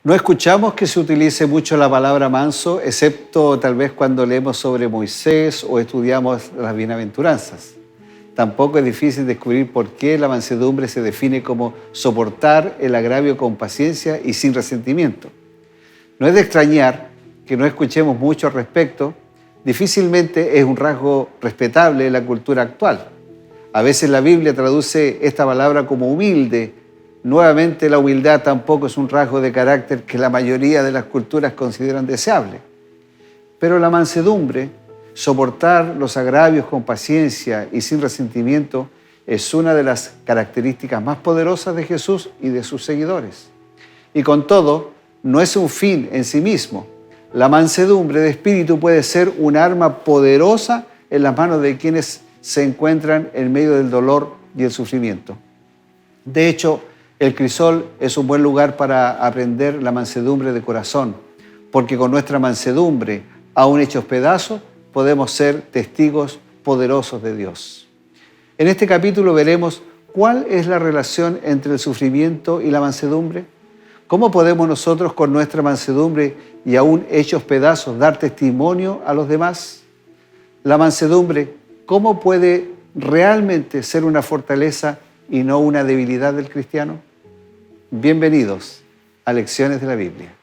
No escuchamos que se utilice mucho la palabra manso, excepto tal vez cuando leemos sobre Moisés o estudiamos las bienaventuranzas. Tampoco es difícil descubrir por qué la mansedumbre se define como soportar el agravio con paciencia y sin resentimiento. No es de extrañar que no escuchemos mucho al respecto. Difícilmente es un rasgo respetable en la cultura actual. A veces la Biblia traduce esta palabra como humilde. Nuevamente, la humildad tampoco es un rasgo de carácter que la mayoría de las culturas consideran deseable. Pero la mansedumbre, soportar los agravios con paciencia y sin resentimiento, es una de las características más poderosas de Jesús y de sus seguidores. Y con todo, no es un fin en sí mismo. La mansedumbre de espíritu puede ser un arma poderosa en las manos de quienes se encuentran en medio del dolor y el sufrimiento. De hecho, el crisol es un buen lugar para aprender la mansedumbre de corazón, porque con nuestra mansedumbre, aún hechos pedazos, podemos ser testigos poderosos de Dios. En este capítulo veremos cuál es la relación entre el sufrimiento y la mansedumbre. ¿Cómo podemos nosotros con nuestra mansedumbre y aún hechos pedazos dar testimonio a los demás? La mansedumbre, ¿cómo puede realmente ser una fortaleza y no una debilidad del cristiano? Bienvenidos a Lecciones de la Biblia.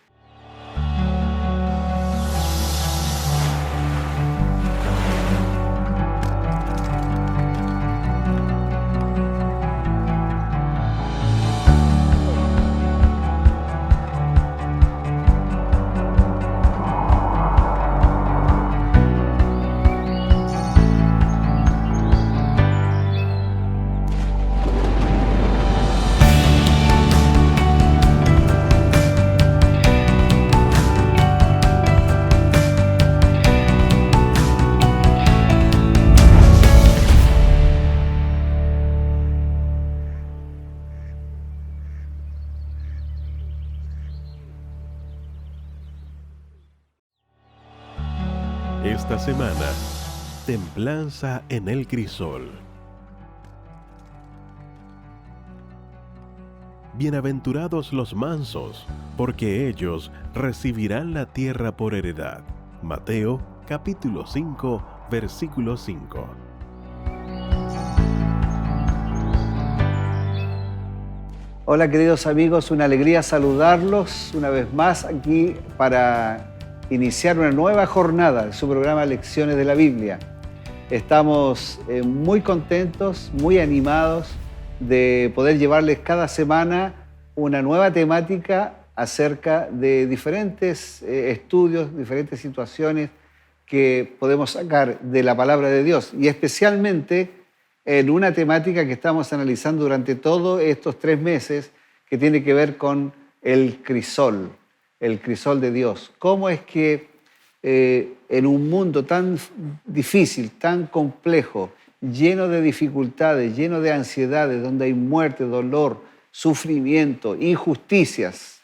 Esta semana, templanza en el crisol. Bienaventurados los mansos, porque ellos recibirán la tierra por heredad. Mateo, capítulo 5, versículo 5. Hola queridos amigos, una alegría saludarlos una vez más aquí para iniciar una nueva jornada de su programa Lecciones de la Biblia. Estamos muy contentos, muy animados de poder llevarles cada semana una nueva temática acerca de diferentes estudios, diferentes situaciones que podemos sacar de la palabra de Dios y especialmente en una temática que estamos analizando durante todos estos 3 meses que tiene que ver con el crisol de Dios. ¿Cómo es que en un mundo tan difícil, tan complejo, lleno de dificultades, lleno de ansiedades, donde hay muerte, dolor, sufrimiento, injusticias,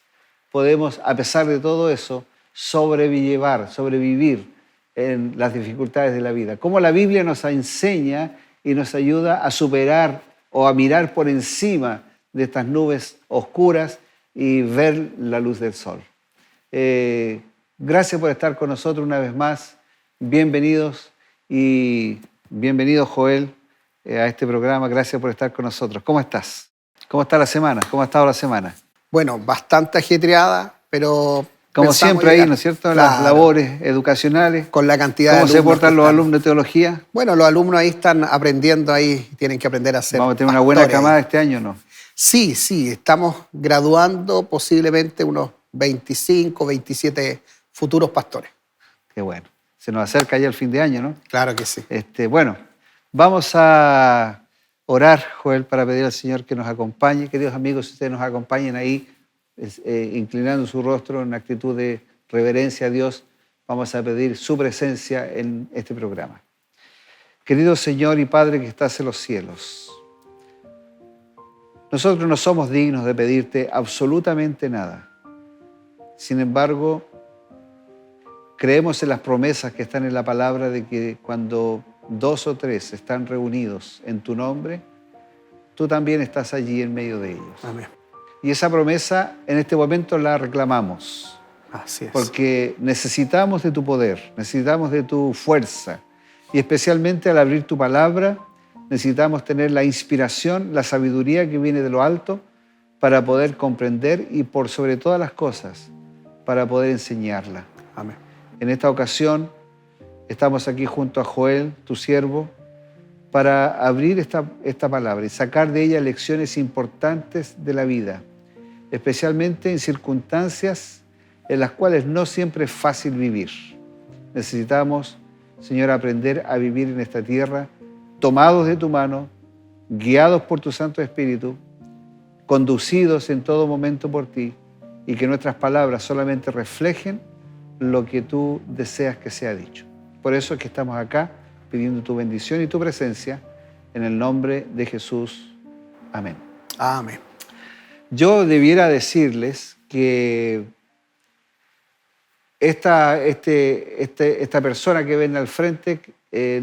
podemos, a pesar de todo eso, sobrevivir en las dificultades de la vida? ¿Cómo la Biblia nos enseña y nos ayuda a superar o a mirar por encima de estas nubes oscuras y ver la luz del sol? Gracias por estar con nosotros una vez más. Bienvenidos y bienvenido Joel a este programa. Gracias por estar con nosotros. ¿Cómo estás? ¿Cómo está la semana? ¿Cómo ha estado la semana? Bueno, bastante ajetreada, pero como siempre ahí, ¿no es cierto? Claro. Las labores educacionales. Con la cantidad de ¿Cómo alumnos se portan los alumnos de teología? Bueno, los alumnos ahí están aprendiendo, ahí tienen que aprender a ser ¿Vamos a tener una buena camada este año o no? Sí, estamos graduando posiblemente unos 25, 27 futuros pastores. Qué bueno. Se nos acerca ya el fin de año, ¿no? Claro que sí. Bueno, vamos a orar, Joel, para pedir al Señor que nos acompañe. Queridos amigos, ustedes nos acompañen ahí, inclinando su rostro en actitud de reverencia a Dios. Vamos a pedir su presencia en este programa. Querido Señor y Padre que estás en los cielos, nosotros no somos dignos de pedirte absolutamente nada. Sin embargo, creemos en las promesas que están en la palabra de que cuando 2 o 3 están reunidos en tu nombre, tú también estás allí en medio de ellos. Amén. Y esa promesa en este momento la reclamamos. Así es. Porque necesitamos de tu poder, necesitamos de tu fuerza. Y especialmente al abrir tu palabra, necesitamos tener la inspiración, la sabiduría que viene de lo alto para poder comprender y por sobre todas las cosas, para poder enseñarla. Amén. En esta ocasión estamos aquí junto a Joel, tu siervo, para abrir esta palabra y sacar de ella lecciones importantes de la vida, especialmente en circunstancias en las cuales no siempre es fácil vivir. Necesitamos, Señor, aprender a vivir en esta tierra, tomados de tu mano, guiados por tu Santo Espíritu, conducidos en todo momento por ti, y que nuestras palabras solamente reflejen lo que tú deseas que sea dicho. Por eso es que estamos acá pidiendo tu bendición y tu presencia en el nombre de Jesús. Amén. Amén. Yo debiera decirles que esta persona que ven al frente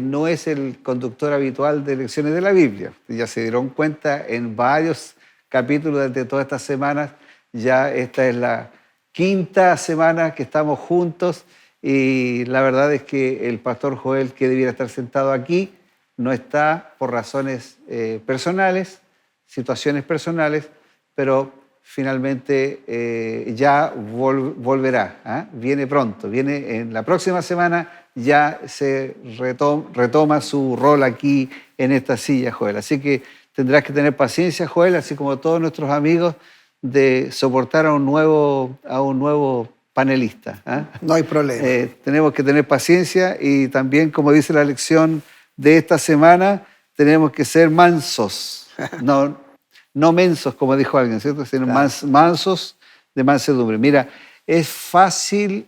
no es el conductor habitual de lecciones de la Biblia. Ya se dieron cuenta en varios capítulos de todas estas semanas. Ya esta es la quinta semana que estamos juntos y la verdad es que el pastor Joel, que debiera estar sentado aquí, no está por razones personales, situaciones personales, pero finalmente ya volverá. ¿Ah? Viene pronto, viene en la próxima semana, ya se retoma su rol aquí en esta silla, Joel. Así que tendrás que tener paciencia, Joel, así como todos nuestros amigos, de soportar a un nuevo panelista. ¿Ah? No hay problema. Tenemos que tener paciencia y también, como dice la lección de esta semana, tenemos que ser mansos. No mensos, como dijo alguien, ¿cierto? Sino Claro. mansos de mansedumbre. Mira, es fácil.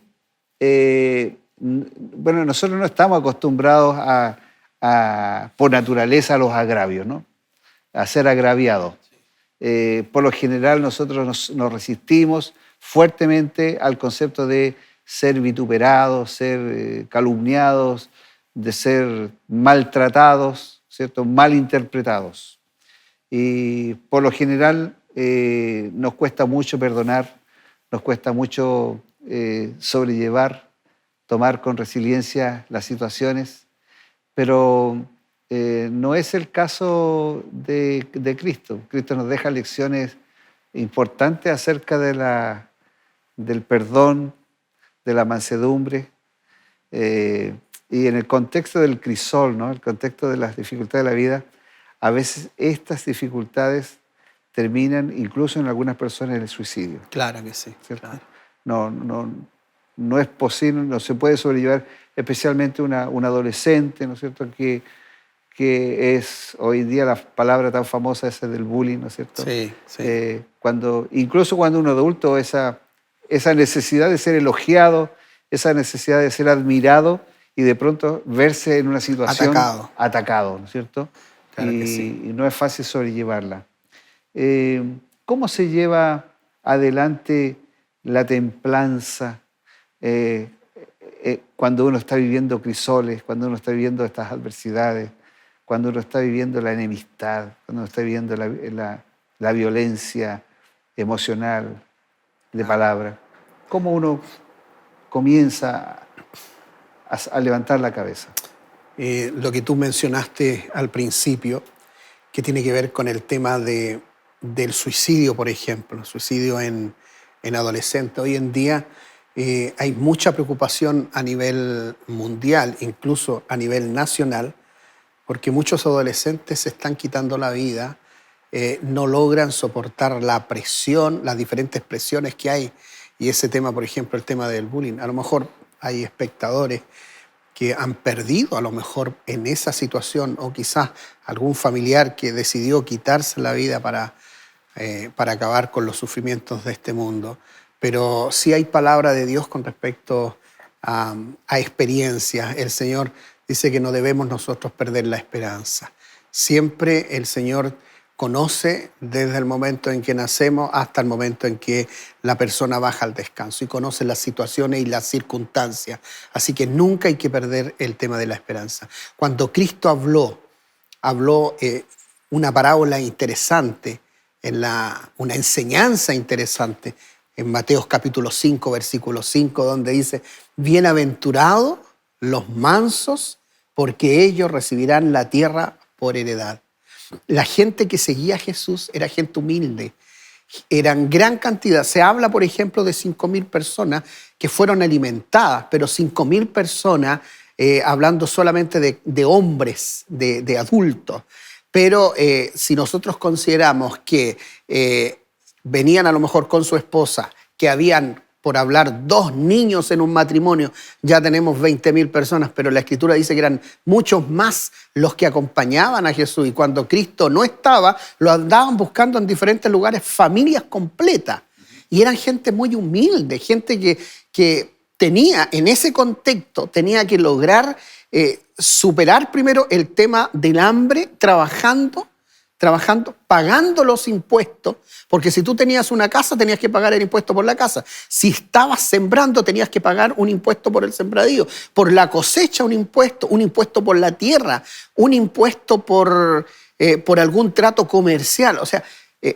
Bueno, nosotros no estamos acostumbrados por naturaleza a los agravios, ¿no? A ser agraviados. Por lo general nosotros nos resistimos fuertemente al concepto de ser vituperados, ser calumniados, de ser maltratados, ¿cierto? Malinterpretados. Y por lo general nos cuesta mucho perdonar, nos cuesta mucho sobrellevar, tomar con resiliencia las situaciones, pero no es el caso de Cristo. Cristo nos deja lecciones importantes acerca del perdón, de la mansedumbre, y en el contexto del crisol, ¿no? El contexto de las dificultades de la vida, a veces estas dificultades terminan incluso en algunas personas en el suicidio. Claro que sí. ¿Cierto? Claro. No es posible, no se puede sobrellevar, especialmente un adolescente, ¿no es cierto?, que es hoy día la palabra tan famosa esa del bullying, ¿no es cierto? Sí, sí. Incluso cuando un adulto, esa necesidad de ser elogiado, esa necesidad de ser admirado y de pronto verse en una situación atacado, ¿no es cierto? Claro que sí. Y no es fácil sobrellevarla. ¿Cómo se lleva adelante la templanza cuando uno está viviendo crisoles, cuando uno está viviendo estas adversidades, cuando uno está viviendo la enemistad, cuando uno está viviendo la violencia emocional, de palabra? ¿Cómo uno comienza a levantar la cabeza? Lo que tú mencionaste al principio, que tiene que ver con el tema del suicidio, por ejemplo, suicidio en adolescentes. Hoy en día hay mucha preocupación a nivel mundial, incluso a nivel nacional, porque muchos adolescentes se están quitando la vida, no logran soportar la presión, las diferentes presiones que hay. Y ese tema, por ejemplo, el tema del bullying. A lo mejor hay espectadores que han perdido a lo mejor en esa situación, o quizás algún familiar que decidió quitarse la vida para acabar con los sufrimientos de este mundo. Pero sí hay palabra de Dios con respecto a experiencias. El Señor dice que no debemos nosotros perder la esperanza. Siempre el Señor conoce desde el momento en que nacemos hasta el momento en que la persona baja al descanso, y conoce las situaciones y las circunstancias. Así que nunca hay que perder el tema de la esperanza. Cuando Cristo habló una parábola interesante una enseñanza interesante en Mateo capítulo 5, versículo 5, donde dice, bienaventurados los mansos, porque ellos recibirán la tierra por heredad. La gente que seguía a Jesús era gente humilde, eran gran cantidad. Se habla, por ejemplo, de 5.000 personas que fueron alimentadas, pero 5.000 personas, hablando solamente de hombres, de adultos. Pero si nosotros consideramos que venían a lo mejor con su esposa, que habían, por hablar, 2 niños en un matrimonio, ya tenemos 20.000 personas, pero la Escritura dice que eran muchos más los que acompañaban a Jesús. Y cuando Cristo no estaba, lo andaban buscando en diferentes lugares, familias completas. Y eran gente muy humilde, gente que tenía, en ese contexto, tenía que lograr superar primero el tema del hambre, trabajando, pagando los impuestos, porque si tú tenías una casa tenías que pagar el impuesto por la casa. Si estabas sembrando tenías que pagar un impuesto por el sembradío, por la cosecha un impuesto por la tierra, un impuesto por algún trato comercial. O sea,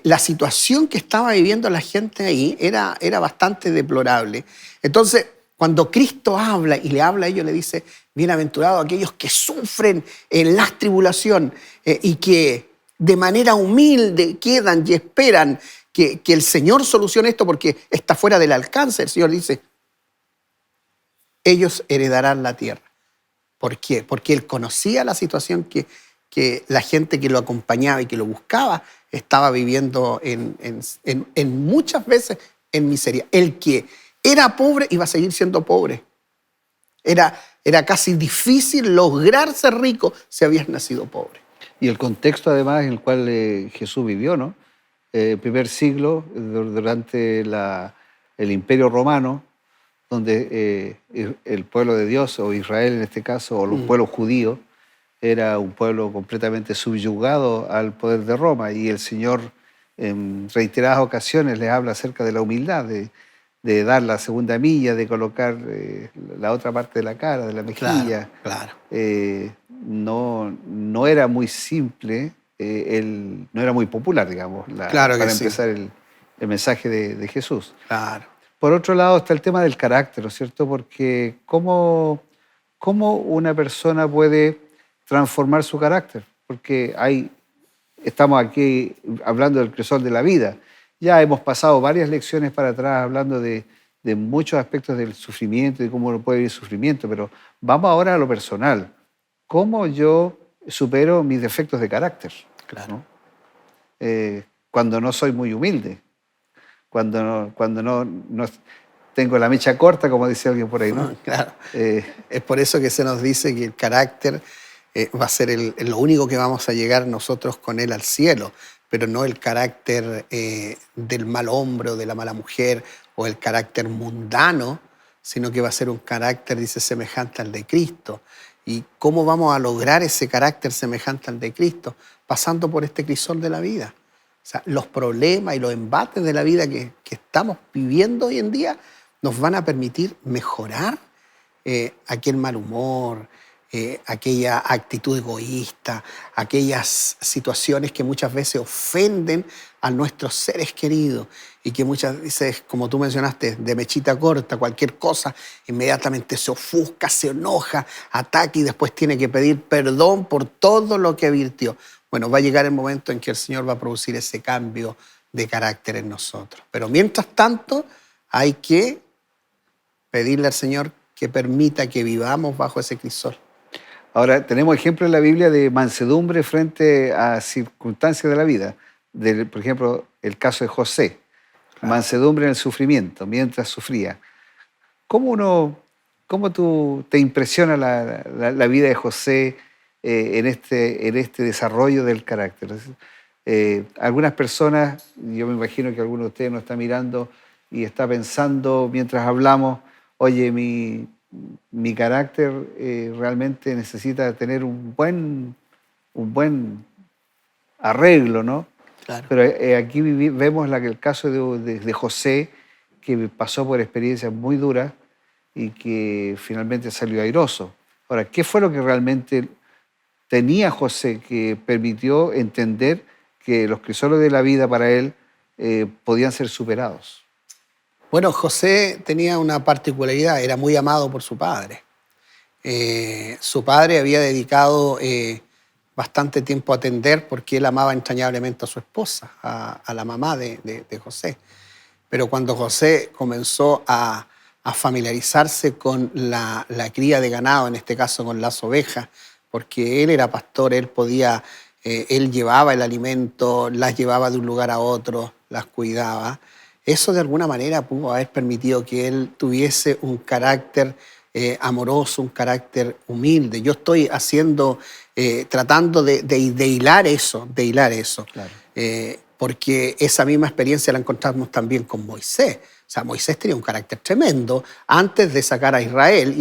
la situación que estaba viviendo la gente ahí era bastante deplorable. Entonces, cuando Cristo habla y le habla a ellos, le dice, bienaventurados aquellos que sufren en la tribulación y que de manera humilde quedan y esperan que el Señor solucione esto porque está fuera del alcance. El Señor dice, ellos heredarán la tierra. ¿Por qué? Porque Él conocía la situación que la gente que lo acompañaba y que lo buscaba estaba viviendo en muchas veces en miseria. El que era pobre iba a seguir siendo pobre. Era casi difícil lograr ser rico si habías nacido pobre. Y el contexto, además, en el cual Jesús vivió, ¿no? Primer siglo, durante el Imperio Romano, donde el pueblo de Dios, o Israel en este caso, o los pueblos judíos, era un pueblo completamente subyugado al poder de Roma. Y el Señor, en reiteradas ocasiones, les habla acerca de la humildad, de dar la segunda milla, de colocar la otra parte de la cara, de la mejilla. Claro. No era muy simple, no era muy popular, digamos, Claro que para sí. empezar el mensaje de Jesús. Claro. Por otro lado está el tema del carácter, ¿no es cierto? Porque ¿cómo una persona puede transformar su carácter? Porque estamos aquí hablando del crisol de la vida. Ya hemos pasado varias lecciones para atrás hablando de muchos aspectos del sufrimiento, de cómo uno puede vivir sufrimiento, pero vamos ahora a lo personal. ¿Cómo yo supero mis defectos de carácter? Claro. ¿No? Cuando no soy muy humilde, cuando no tengo la mecha corta, como dice alguien por ahí, ¿no? Claro. Es por eso que se nos dice que el carácter va a ser lo único que vamos a llegar nosotros con él al cielo, pero no el carácter del mal hombre o de la mala mujer o el carácter mundano, sino que va a ser un carácter, dice, semejante al de Cristo. ¿Y cómo vamos a lograr ese carácter semejante al de Cristo? Pasando por este crisol de la vida. O sea, los problemas y los embates de la vida que estamos viviendo hoy en día nos van a permitir mejorar aquel mal humor, aquella actitud egoísta, aquellas situaciones que muchas veces ofenden a nuestros seres queridos y que muchas veces, como tú mencionaste, de mechita corta, cualquier cosa, inmediatamente se ofusca, se enoja, ataca y después tiene que pedir perdón por todo lo que virtió. Bueno, va a llegar el momento en que el Señor va a producir ese cambio de carácter en nosotros. Pero mientras tanto, hay que pedirle al Señor que permita que vivamos bajo ese crisol. Ahora, tenemos ejemplos en la Biblia de mansedumbre frente a circunstancias de la vida. Por ejemplo, el caso de José. Claro. Mansedumbre en el sufrimiento, mientras sufría. ¿Cómo te impresiona la vida de José en este desarrollo del carácter? Algunas personas, yo me imagino que alguno de ustedes nos está mirando y está pensando mientras hablamos, oye, mi carácter realmente necesita tener un buen arreglo, ¿no? Claro. Pero aquí vemos el caso de José, que pasó por experiencias muy duras y que finalmente salió airoso. Ahora, ¿qué fue lo que realmente tenía José que permitió entender que los crisores de la vida para él podían ser superados. Bueno, José tenía una particularidad, era muy amado por su padre. Su padre había dedicado bastante tiempo a atender porque él amaba entrañablemente a su esposa, a la mamá de José. Pero cuando José comenzó a familiarizarse con la cría de ganado, en este caso con las ovejas, porque él era pastor, él llevaba el alimento, las llevaba de un lugar a otro, las cuidaba. Eso de alguna manera pudo haber permitido que él tuviese un carácter amoroso, un carácter humilde. Yo estoy tratando de hilar eso, Claro. porque esa misma experiencia la encontramos también con Moisés. O sea, Moisés tenía un carácter tremendo antes de sacar a Israel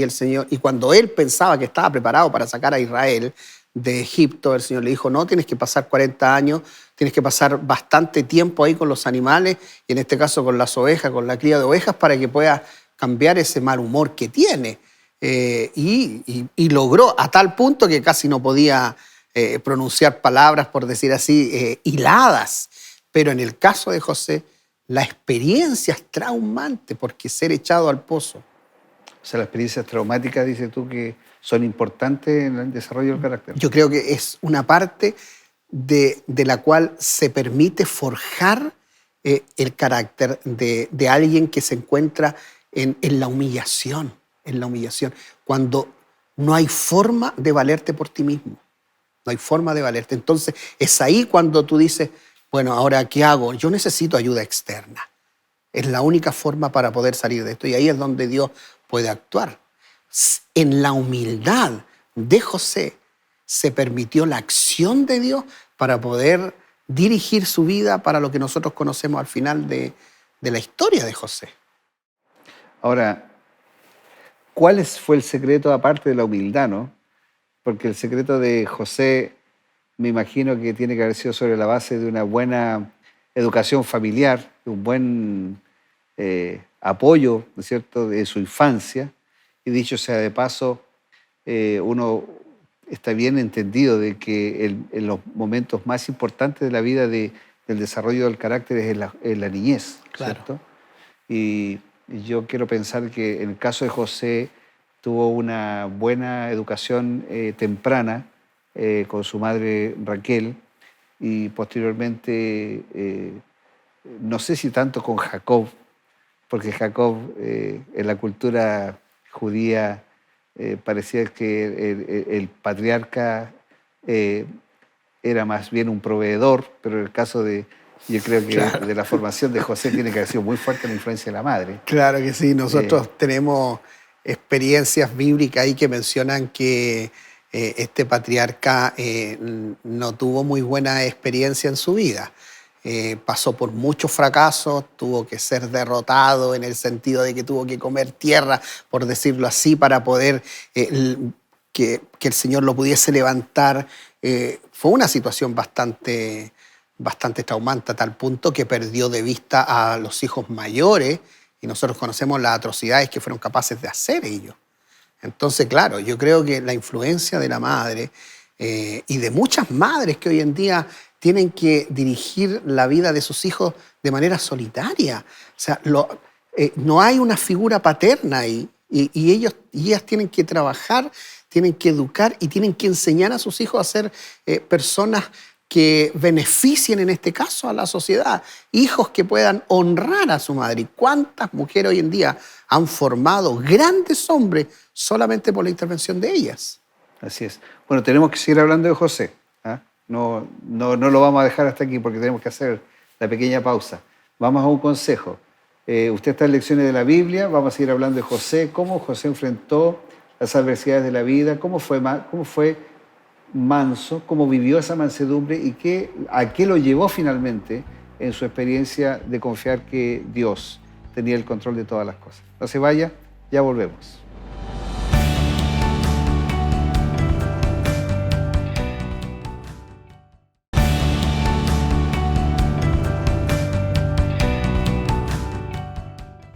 y cuando él pensaba que estaba preparado para sacar a Israel de Egipto, el Señor le dijo, no, tienes que pasar 40 años, tienes que pasar bastante tiempo ahí con los animales, y en este caso con las ovejas, con la cría de ovejas, para que puedas cambiar ese mal humor que tiene. Y logró a tal punto que casi no podía pronunciar palabras, por decir así, hiladas. Pero en el caso de José, la experiencia es traumante porque ser echado al pozo. O sea, las experiencias traumáticas, dices tú, que son importantes en el desarrollo del carácter. Yo creo que es una parte de la cual se permite forjar el carácter de alguien que se encuentra en la humillación, cuando no hay forma de valerte por ti mismo. No hay forma de valerte. Entonces, es ahí cuando tú dices, bueno, ¿ahora qué hago? Yo necesito ayuda externa. Es la única forma para poder salir de esto. Y ahí es donde Dios puede actuar. En la humildad de José se permitió la acción de Dios para poder dirigir su vida para lo que nosotros conocemos al final de la historia de José. Ahora, ¿cuál fue el secreto aparte de la humildad, no? Porque el secreto de José, me imagino que tiene que haber sido sobre la base de una buena educación familiar, de un buen apoyo, ¿no es cierto?, de su infancia. Y dicho sea de paso, uno está bien entendido de que en los momentos más importantes de la vida del desarrollo del carácter es en la niñez, ¿cierto? Claro. Y yo quiero pensar que en el caso de José tuvo una buena educación temprana con su madre Raquel y posteriormente, no sé si tanto con Jacob, porque Jacob en la cultura judía parecía que el patriarca era más bien un proveedor, pero en el caso yo creo que Claro. de la formación de José tiene que haber sido muy fuerte la influencia de la madre. Claro que sí, nosotros tenemos experiencias bíblicas ahí que mencionan que este patriarca no tuvo muy buena experiencia en su vida. Pasó por muchos fracasos, tuvo que ser derrotado en el sentido de que tuvo que comer tierra, por decirlo así, para poder que el Señor lo pudiese levantar. Fue una situación bastante traumante a tal punto que perdió de vista a los hijos mayores y nosotros conocemos las atrocidades que fueron capaces de hacer ellos. Entonces, claro, yo creo que la influencia de la madre y de muchas madres que hoy en día tienen que dirigir la vida de sus hijos de manera solitaria. O sea, no hay una figura paterna ahí y ellas tienen que trabajar, tienen que educar y tienen que enseñar a sus hijos a ser personas que beneficien en este caso a la sociedad, hijos que puedan honrar a su madre. ¿Y cuántas mujeres hoy en día han formado grandes hombres solamente por la intervención de ellas? Así es. Bueno, tenemos que seguir hablando de José. ¿Ah? No lo vamos a dejar hasta aquí porque tenemos que hacer la pequeña pausa. Vamos a un consejo. Usted está en Lecciones de la Biblia, vamos a seguir hablando de José, cómo José enfrentó las adversidades de la vida, cómo fue manso, cómo vivió esa mansedumbre y a qué lo llevó finalmente en su experiencia de confiar que Dios tenía el control de todas las cosas. No se vaya, ya volvemos.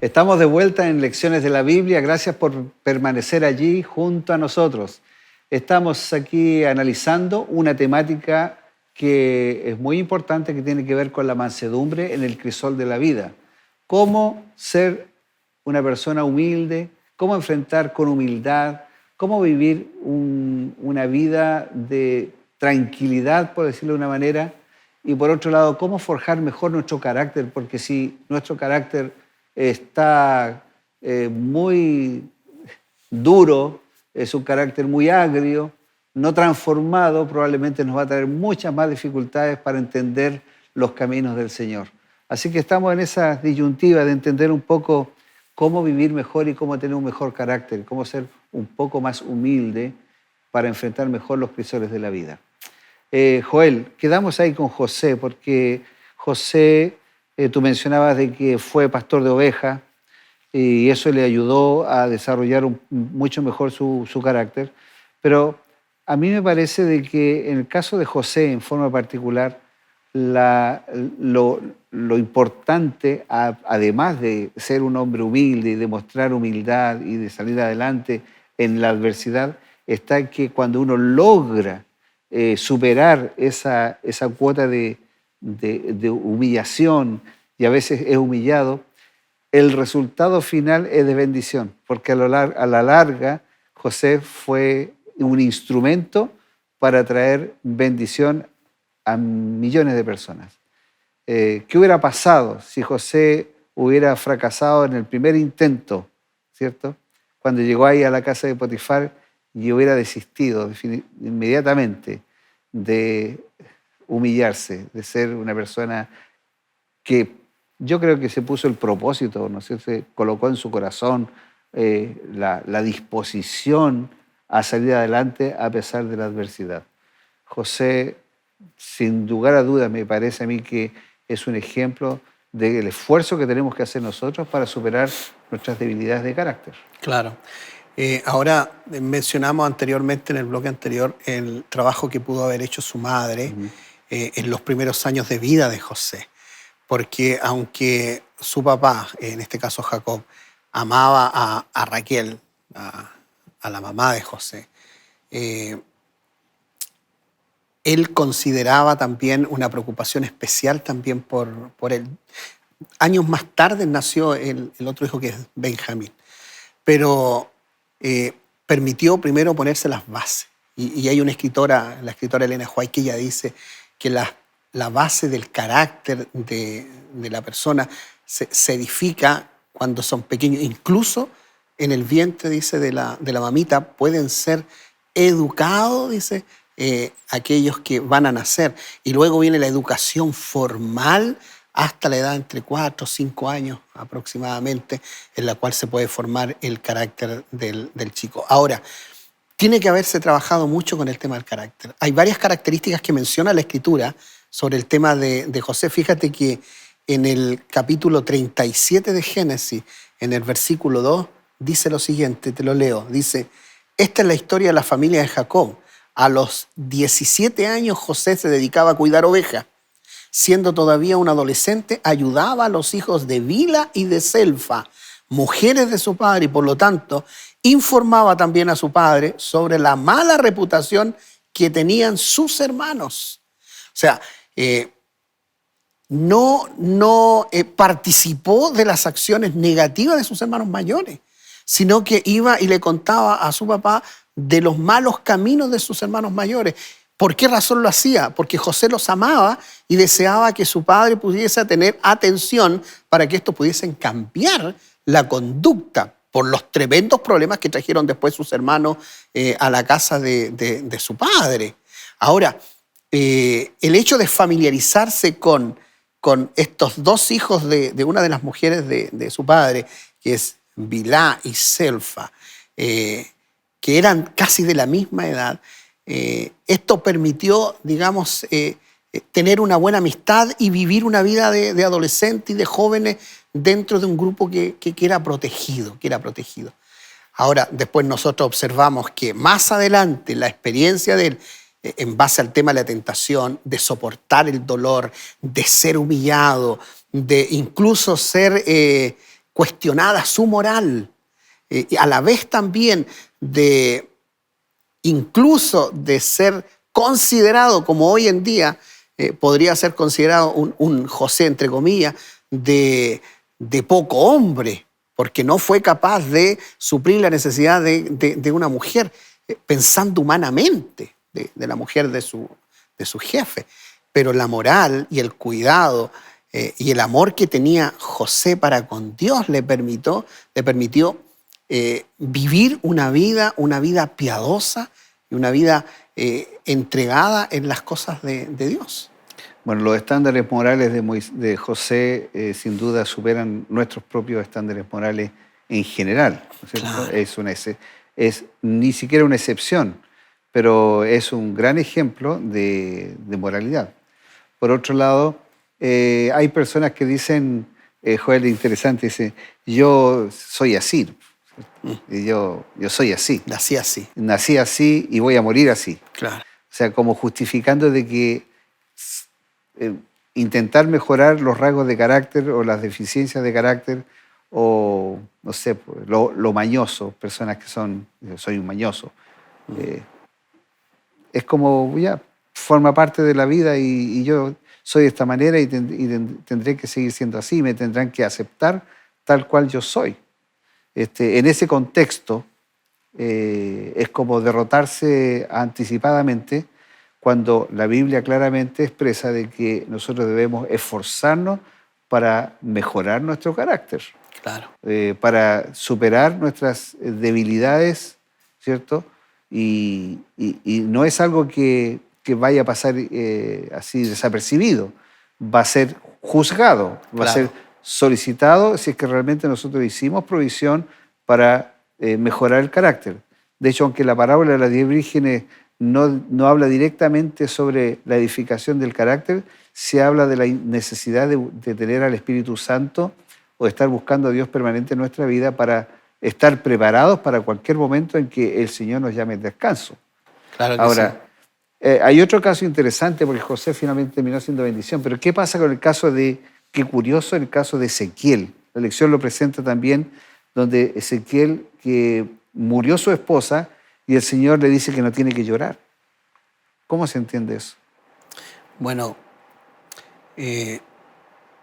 Estamos de vuelta en Lecciones de la Biblia. Gracias por permanecer allí junto a nosotros. Estamos aquí analizando una temática que es muy importante, que tiene que ver con la mansedumbre en el crisol de la vida. Cómo ser una persona humilde, cómo enfrentar con humildad, cómo vivir una vida de tranquilidad, por decirlo de una manera, y por otro lado, cómo forjar mejor nuestro carácter, porque si nuestro carácter está muy duro, es un carácter muy agrio, no transformado, probablemente nos va a traer muchas más dificultades para entender los caminos del Señor. Así que estamos en esa disyuntiva de entender un poco cómo vivir mejor y cómo tener un mejor carácter, cómo ser un poco más humilde para enfrentar mejor los crisoles de la vida. Joel, quedamos ahí con José, porque José, tú mencionabas de que fue pastor de ovejas y eso le ayudó a desarrollar mucho mejor su carácter, pero a mí me parece de que en el caso de José en forma particular, lo importante, además de ser un hombre humilde y de mostrar humildad y de salir adelante en la adversidad, está en que cuando uno logra superar esa cuota de humillación y a veces es humillado, el resultado final es de bendición, porque a la larga José fue un instrumento para traer bendición a millones de personas. ¿Qué hubiera pasado si José hubiera fracasado en el primer intento, ¿cierto? Cuando llegó ahí a la casa de Potifar y hubiera desistido inmediatamente de humillarse, de ser una persona que yo creo que se puso el propósito, no sé, se colocó en su corazón la disposición a salir adelante a pesar de la adversidad. José, sin lugar a dudas, me parece a mí que es un ejemplo del esfuerzo que tenemos que hacer nosotros para superar nuestras debilidades de carácter. Claro. Ahora mencionamos anteriormente, en el bloque anterior, el trabajo que pudo haber hecho su madre en los primeros años de vida de José. Porque aunque su papá, en este caso Jacob, amaba a Raquel, a la mamá de José, él consideraba también una preocupación especial también por él. Años más tarde nació el otro hijo, que es Benjamín. Pero permitió primero ponerse las bases. Y hay una escritora, la escritora Elena White, que ella dice que la base del carácter de la persona se edifica cuando son pequeños. Incluso en el vientre, dice, de la mamita pueden ser educados, dice, aquellos que van a nacer. Y luego viene la educación formal hasta la edad entre 4 o 5 años aproximadamente, en la cual se puede formar el carácter del chico. Ahora, tiene que haberse trabajado mucho con el tema del carácter. Hay varias características que menciona la Escritura sobre el tema de José. Fíjate que en el capítulo 37 de Génesis, en el versículo 2, dice lo siguiente, te lo leo. Dice, esta es la historia de la familia de Jacob. A los 17 años José se dedicaba a cuidar ovejas. Siendo todavía un adolescente, ayudaba a los hijos de Bila y de Selfa, mujeres de su padre, y por lo tanto informaba también a su padre sobre la mala reputación que tenían sus hermanos. O sea, no participó de las acciones negativas de sus hermanos mayores, sino que iba y le contaba a su papá de los malos caminos de sus hermanos mayores. ¿Por qué razón lo hacía? Porque José los amaba y deseaba que su padre pudiese tener atención para que estos pudiesen cambiar la conducta por los tremendos problemas que trajeron después sus hermanos a la casa de su padre. Ahora, el hecho de familiarizarse con estos dos hijos de una de las mujeres de su padre, que es Bilá y Selfa, que eran casi de la misma edad, esto permitió, digamos, tener una buena amistad y vivir una vida de adolescente y de jóvenes dentro de un grupo que era protegido, Ahora, después nosotros observamos que más adelante la experiencia de él, en base al tema de la tentación, de soportar el dolor, de ser humillado, de incluso ser cuestionada su moral, y a la vez también incluso de ser considerado como hoy en día podría ser considerado un José, entre comillas, de poco hombre, porque no fue capaz de suplir la necesidad de una mujer, pensando humanamente, de la mujer de su jefe. Pero la moral y el cuidado y el amor que tenía José para con Dios le permitió vivir una vida piadosa y una vida entregada en las cosas de Dios. Bueno, los estándares morales de José sin duda superan nuestros propios estándares morales en general, ¿no es cierto? Claro. Es ni siquiera una excepción, pero es un gran ejemplo de moralidad. Por otro lado, hay personas que dicen, Joel, interesante, dice, yo soy así, y yo soy así. Nací así. Nací así y voy a morir así. Claro. O sea, como justificando de que intentar mejorar los rasgos de carácter o las deficiencias de carácter o, no sé, pues, lo mañoso, personas que son, soy un mañoso. Es como, ya, forma parte de la vida y yo soy de esta manera y tendré que seguir siendo así, me tendrán que aceptar tal cual yo soy. En ese contexto es como derrotarse anticipadamente cuando la Biblia claramente expresa de que nosotros debemos esforzarnos para mejorar nuestro carácter, Claro. para superar nuestras debilidades, ¿cierto? Y no es algo que vaya a pasar así desapercibido, va a ser juzgado, va a ser solicitado si es que realmente nosotros hicimos provisión para mejorar el carácter. De hecho, aunque la parábola de las 10 vírgenes no habla directamente sobre la edificación del carácter, se habla de la necesidad de tener al Espíritu Santo o de estar buscando a Dios permanente en nuestra vida para estar preparados para cualquier momento en que el Señor nos llame al descanso. Claro que Ahora, hay otro caso interesante porque José finalmente terminó siendo bendición, pero ¿qué pasa con el caso qué curioso, el caso de Ezequiel? La lección lo presenta también, donde Ezequiel, que murió su esposa, y el Señor le dice que no tiene que llorar. ¿Cómo se entiende eso? Bueno,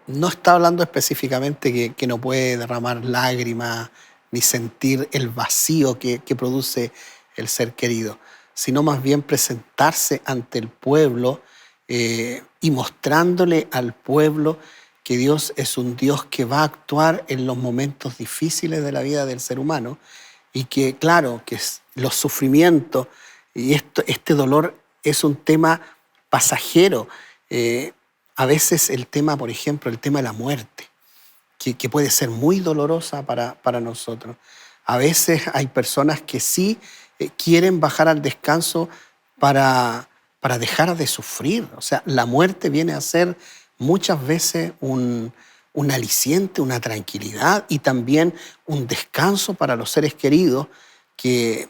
no está hablando específicamente que no puede derramar lágrimas ni sentir el vacío que produce el ser querido, sino más bien presentarse ante el pueblo y mostrándole al pueblo que Dios es un Dios que va a actuar en los momentos difíciles de la vida del ser humano y que, claro, que los sufrimientos y este dolor es un tema pasajero. A veces el tema, por ejemplo, el tema de la muerte, que puede ser muy dolorosa para nosotros. A veces hay personas que sí quieren bajar al descanso para dejar de sufrir. O sea, la muerte viene a ser muchas veces un aliciente, una tranquilidad y también un descanso para los seres queridos que,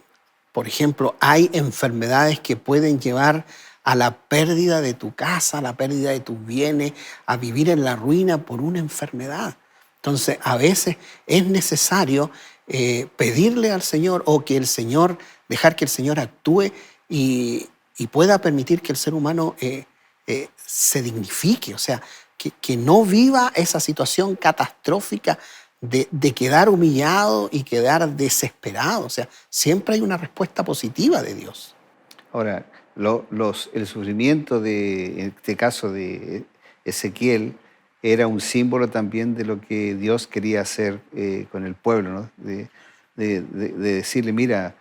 por ejemplo, hay enfermedades que pueden llevar a la pérdida de tu casa, a la pérdida de tus bienes, a vivir en la ruina por una enfermedad. Entonces, a veces es necesario pedirle al Señor o que el Señor, dejar que el Señor actúe y pueda permitir que el ser humano se dignifique, o sea, que no viva esa situación catastrófica de quedar humillado y quedar desesperado. O sea, siempre hay una respuesta positiva de Dios. Ahora, el sufrimiento en este caso de Ezequiel era un símbolo también de lo que Dios quería hacer con el pueblo, ¿no? De decirle, mira,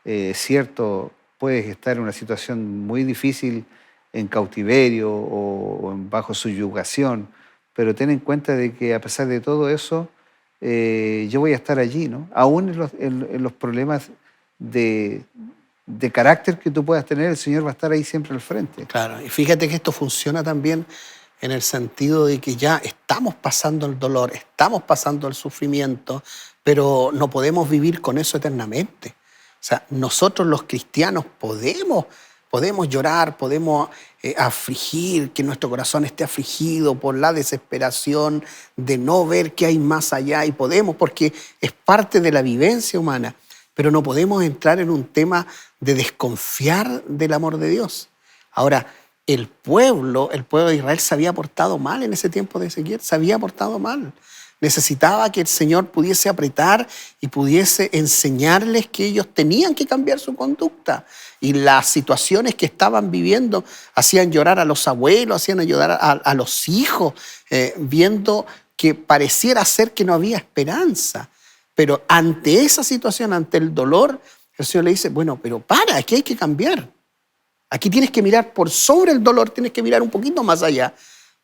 es cierto, puedes estar en una situación muy difícil en cautiverio o bajo subjugación, pero ten en cuenta de que a pesar de todo eso, yo voy a estar allí, ¿no? Aún en los problemas de carácter que tú puedas tener, el Señor va a estar ahí siempre al frente. Claro, y fíjate que esto funciona también en el sentido de que ya estamos pasando el dolor, estamos pasando el sufrimiento, pero no podemos vivir con eso eternamente. O sea, nosotros los cristianos podemos llorar, podemos afligir, que nuestro corazón esté afligido por la desesperación de no ver qué hay más allá, y podemos, porque es parte de la vivencia humana, pero no podemos entrar en un tema de desconfiar del amor de Dios. Ahora, el pueblo de Israel se había portado mal en ese tiempo de Ezequiel, se había portado mal. Necesitaba que el Señor pudiese apretar y pudiese enseñarles que ellos tenían que cambiar su conducta. Y las situaciones que estaban viviendo hacían llorar a los abuelos, hacían llorar a los hijos, viendo que pareciera ser que no había esperanza. Pero ante esa situación, ante el dolor, el Señor le dice, bueno, pero para, aquí hay que cambiar. Aquí tienes que mirar por sobre el dolor, tienes que mirar un poquito más allá,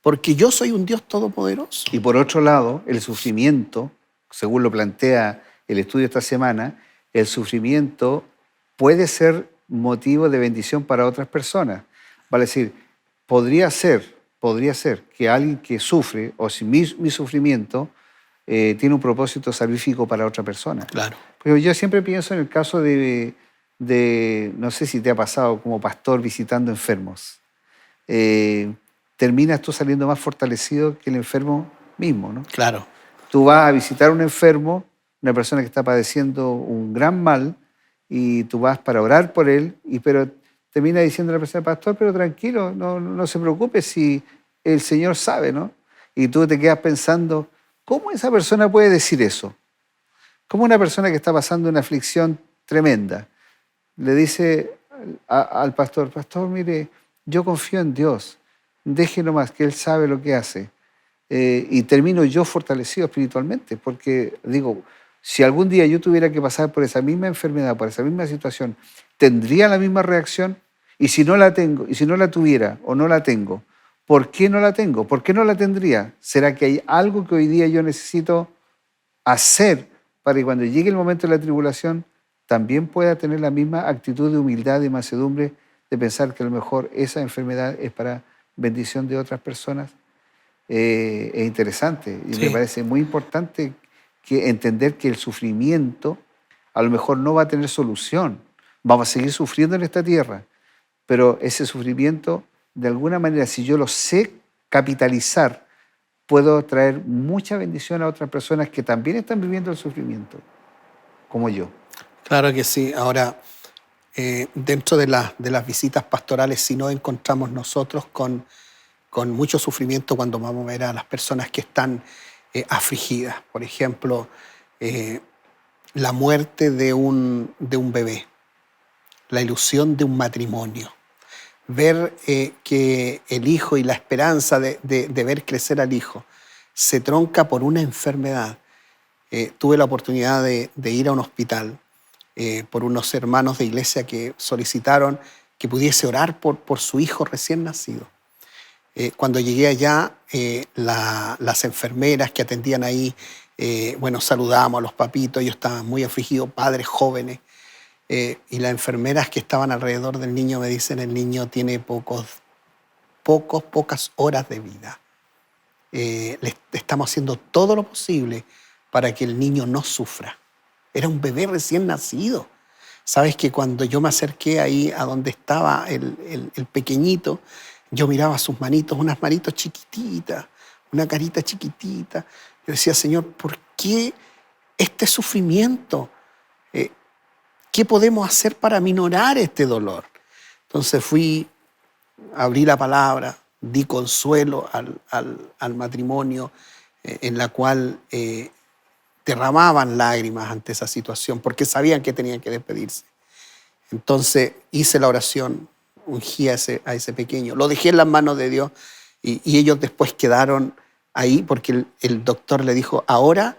porque yo soy un Dios todopoderoso. Y por otro lado, el sufrimiento, según lo plantea el estudio esta semana, el sufrimiento puede ser motivo de bendición para otras personas. Vale decir, podría ser que alguien que sufre, o si mi sufrimiento tiene un propósito salvífico para otra persona. Claro. Pero yo siempre pienso en el caso de no sé si te ha pasado como pastor visitando enfermos. Terminas tú saliendo más fortalecido que el enfermo mismo, ¿no? Claro. Tú vas a visitar a un enfermo, una persona que está padeciendo un gran mal, y tú vas para orar por él, pero termina diciendo la persona, pastor, pero tranquilo, no se preocupe si el Señor sabe, ¿no? Y tú te quedas pensando, ¿cómo esa persona puede decir eso? ¿Cómo una persona que está pasando una aflicción tremenda le dice al pastor, pastor, mire, yo confío en Dios, déjelo más, que Él sabe lo que hace? Y termino yo fortalecido espiritualmente, porque digo, si algún día yo tuviera que pasar por esa misma enfermedad, por esa misma situación, ¿tendría la misma reacción? Y si no la tengo, y si no la tuviera o no la tengo, ¿por qué no la tengo? ¿Por qué no la tendría? ¿Será que hay algo que hoy día yo necesito hacer para que cuando llegue el momento de la tribulación también pueda tener la misma actitud de humildad y mansedumbre, de pensar que a lo mejor esa enfermedad es para bendición de otras personas? Es interesante y me parece muy importante que entender que el sufrimiento a lo mejor no va a tener solución. Vamos a seguir sufriendo en esta tierra, pero ese sufrimiento, de alguna manera, si yo lo sé capitalizar, puedo traer mucha bendición a otras personas que también están viviendo el sufrimiento, como yo. Claro que sí. Ahora, dentro de las visitas pastorales, si nos encontramos nosotros con mucho sufrimiento cuando vamos a ver a las personas que están afligidas. Por ejemplo, la muerte de un bebé, la ilusión de un matrimonio. Ver que el hijo y la esperanza de ver crecer al hijo se tronca por una enfermedad. Tuve la oportunidad de ir a un hospital por unos hermanos de iglesia que solicitaron que pudiese orar por su hijo recién nacido. Cuando llegué allá, las enfermeras que atendían ahí, saludamos a los papitos, ellos estaban muy afligidos, padres jóvenes, y las enfermeras que estaban alrededor del niño me dicen, el niño tiene pocas horas de vida. Le estamos haciendo todo lo posible para que el niño no sufra. Era un bebé recién nacido. Sabes que cuando yo me acerqué ahí a donde estaba el pequeñito, yo miraba sus manitos, unas manitos chiquititas, una carita chiquitita. Yo decía, Señor, ¿por qué este sufrimiento? ¿Qué podemos hacer para minorar este dolor? Entonces abrí la palabra, di consuelo al matrimonio en la cual derramaban lágrimas ante esa situación porque sabían que tenían que despedirse. Entonces hice la oración, ungí a ese pequeño, lo dejé en las manos de Dios y ellos después quedaron ahí porque el doctor le dijo, ahora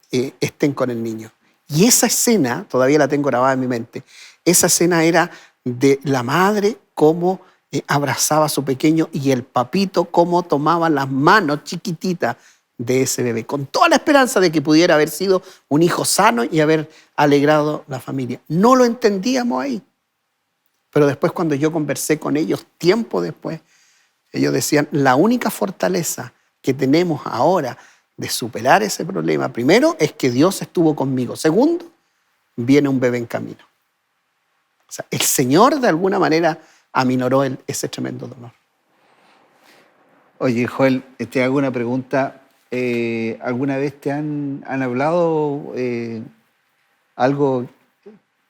estén con el niño. Y esa escena, todavía la tengo grabada en mi mente, esa escena era de la madre cómo abrazaba a su pequeño y el papito cómo tomaba las manos chiquititas de ese bebé, con toda la esperanza de que pudiera haber sido un hijo sano y haber alegrado la familia. No lo entendíamos ahí. Pero después cuando yo conversé con ellos, tiempo después, ellos decían, la única fortaleza que tenemos ahora de superar ese problema, primero, es que Dios estuvo conmigo. Segundo, viene un bebé en camino. O sea, el Señor de alguna manera aminoró ese tremendo dolor. Oye, Joel, te hago una pregunta. ¿Alguna vez te han hablado algo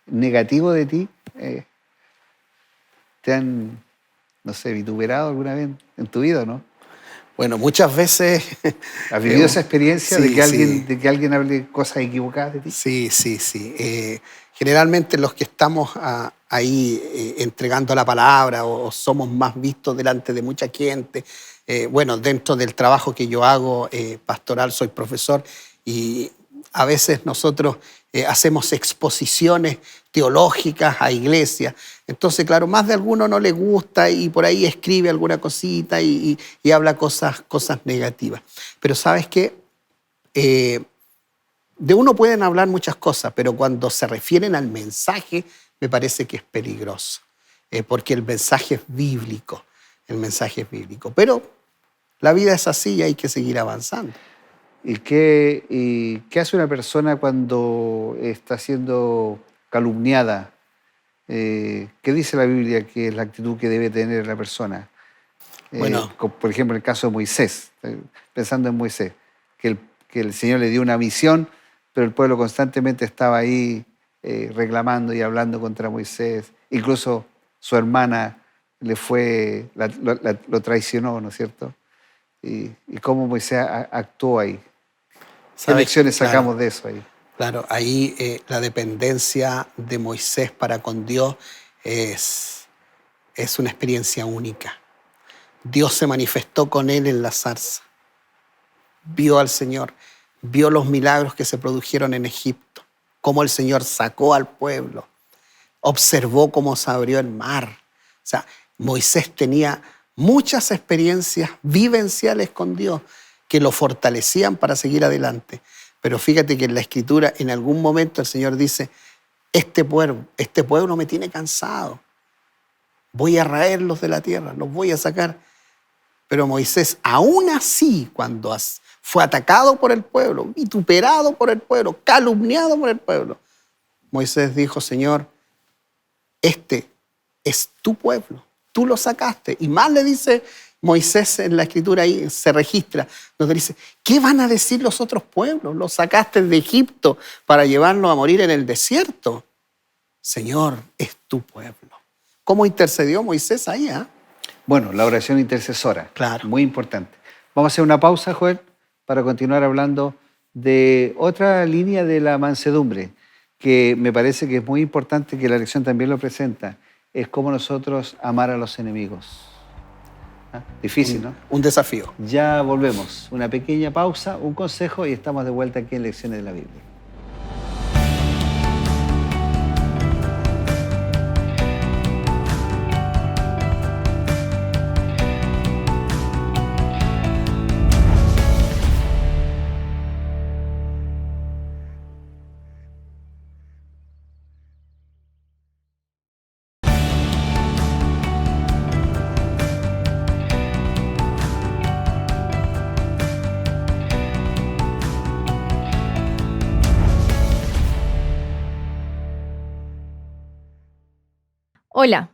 negativo de ti? ¿Te han no sé, vituperado alguna vez en tu vida, ¿no? Bueno, muchas veces... ¿Has vivido esa experiencia de sí, de que alguien hable cosas equivocadas de ti? Sí, sí, sí. Generalmente los que estamos ahí entregando la palabra o somos más vistos delante de mucha gente, bueno, dentro del trabajo que yo hago pastoral, soy profesor y a veces nosotros hacemos exposiciones teológicas a iglesias. Entonces, claro, más de alguno no le gusta y por ahí escribe alguna cosita y habla cosas negativas. Pero ¿sabes qué? De uno pueden hablar muchas cosas, pero cuando se refieren al mensaje, me parece que es peligroso, porque el mensaje es bíblico, el mensaje es bíblico. Pero la vida es así y hay que seguir avanzando. ¿Y qué hace una persona cuando está siendo calumniada? ¿Qué dice la Biblia que es la actitud que debe tener la persona? Bueno, Por ejemplo, en el caso de Moisés, pensando en Moisés, que el Señor le dio una misión, pero el pueblo constantemente estaba ahí reclamando y hablando contra Moisés. Incluso su hermana lo traicionó, ¿no es cierto? Y cómo Moisés actuó ahí. ¿Qué ¿sabes? lecciones Claro, sacamos de eso ahí? claro, ahí la dependencia de Moisés para con Dios es una experiencia única. Dios se manifestó con él en la zarza, vio al Señor, vio los milagros que se produjeron en Egipto, cómo el Señor sacó al pueblo, observó cómo se abrió el mar. O sea, Moisés tenía muchas experiencias vivenciales con Dios que lo fortalecían para seguir adelante. Pero fíjate que en la Escritura, en algún momento el Señor dice, este pueblo me tiene cansado. Voy a raerlos de la tierra, los voy a sacar. Pero Moisés, aún así, cuando fue atacado por el pueblo, vituperado por el pueblo, calumniado por el pueblo, Moisés dijo, Señor, este es tu pueblo, tú lo sacaste. Y más le dice Moisés en la Escritura, ahí se registra, donde dice, ¿qué van a decir los otros pueblos? Los sacaste de Egipto para llevarlos a morir en el desierto. Señor, es tu pueblo. ¿Cómo intercedió Moisés ahí? Bueno, la oración intercesora, Claro. muy importante. Vamos a hacer una pausa, Joel, para continuar hablando de otra línea de la mansedumbre, que me parece que es muy importante, que la lección también lo presenta, es cómo nosotros amar a los enemigos. Difícil, ¿no? Un desafío. Ya volvemos. Una pequeña pausa, un consejo y estamos de vuelta aquí en Lecciones de la Biblia. Hola,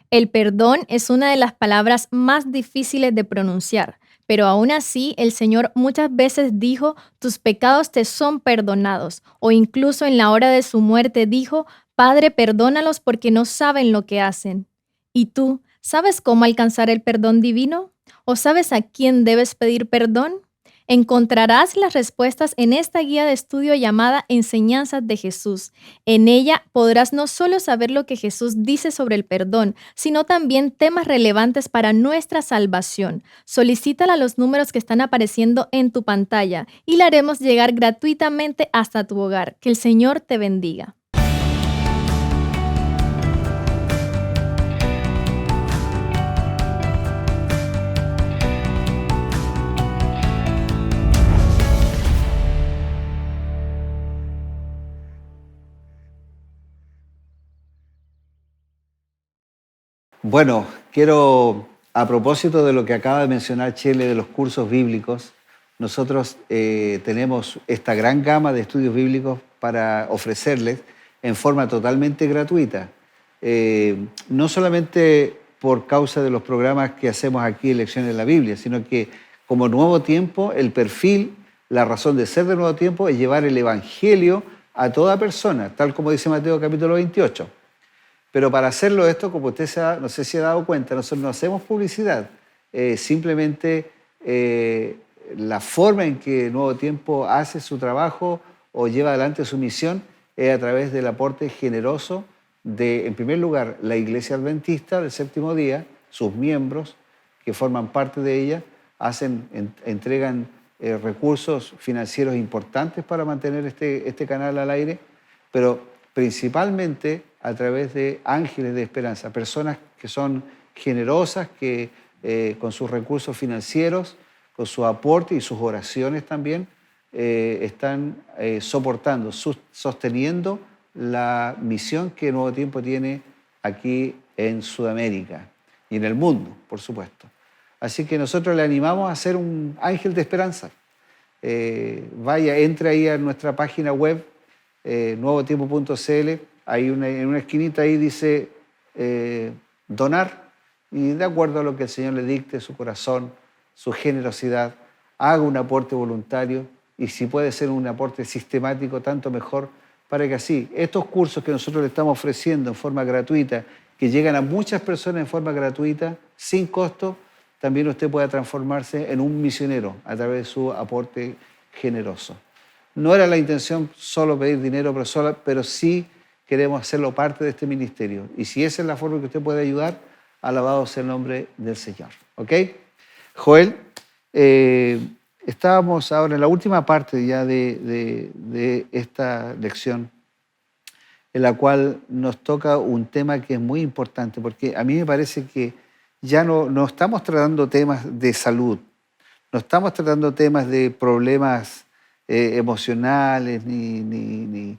el perdón es una de las palabras más difíciles de pronunciar, pero aún así el Señor muchas veces dijo, tus pecados te son perdonados, o incluso en la hora de su muerte dijo, Padre, perdónalos porque no saben lo que hacen. ¿Y tú, sabes cómo alcanzar el perdón divino? ¿O sabes a quién debes pedir perdón? Encontrarás las respuestas en esta guía de estudio llamada Enseñanzas de Jesús. En ella podrás no solo saber lo que Jesús dice sobre el perdón, sino también temas relevantes para nuestra salvación. Solicítala a los números que están apareciendo en tu pantalla y la haremos llegar gratuitamente hasta tu hogar. Que el Señor te bendiga. Bueno, quiero, a propósito de lo que acaba de mencionar Chele de los cursos bíblicos, nosotros tenemos esta gran gama de estudios bíblicos para ofrecerles en forma totalmente gratuita. No solamente por causa de los programas que hacemos aquí en Lecciones de la Biblia, sino que como Nuevo Tiempo, el perfil, la razón de ser de Nuevo Tiempo es llevar el Evangelio a toda persona, tal como dice Mateo capítulo 28. Pero para hacerlo esto, como usted no sé si ha dado cuenta, nosotros no hacemos publicidad. Simplemente la forma en que Nuevo Tiempo hace su trabajo o lleva adelante su misión es a través del aporte generoso de, en primer lugar, la Iglesia Adventista del Séptimo Día, sus miembros que forman parte de ella, entregan recursos financieros importantes para mantener este canal al aire, pero principalmente a través de ángeles de esperanza, personas que son generosas, que con sus recursos financieros, con su aporte y sus oraciones también, están soportando, sosteniendo la misión que Nuevo Tiempo tiene aquí en Sudamérica y en el mundo, por supuesto. Así que nosotros le animamos a ser un ángel de esperanza. Vaya, entre ahí a nuestra página web, nuevotiempo.cl, hay en una esquinita ahí dice donar, y de acuerdo a lo que el Señor le dicte, su corazón, su generosidad, haga un aporte voluntario, y si puede ser un aporte sistemático, tanto mejor, para que así estos cursos que nosotros le estamos ofreciendo en forma gratuita, que llegan a muchas personas en forma gratuita, sin costo, también usted pueda transformarse en un misionero a través de su aporte generoso. No era la intención solo pedir dinero, pero sí queremos hacerlo parte de este ministerio. Y si esa es la forma que usted puede ayudar, alabado sea el nombre del Señor. ¿Ok? Joel, estábamos ahora en la última parte ya de esta lección, en la cual nos toca un tema que es muy importante, porque a mí me parece que ya no estamos tratando temas de salud, no estamos tratando temas de problemas emocionales ni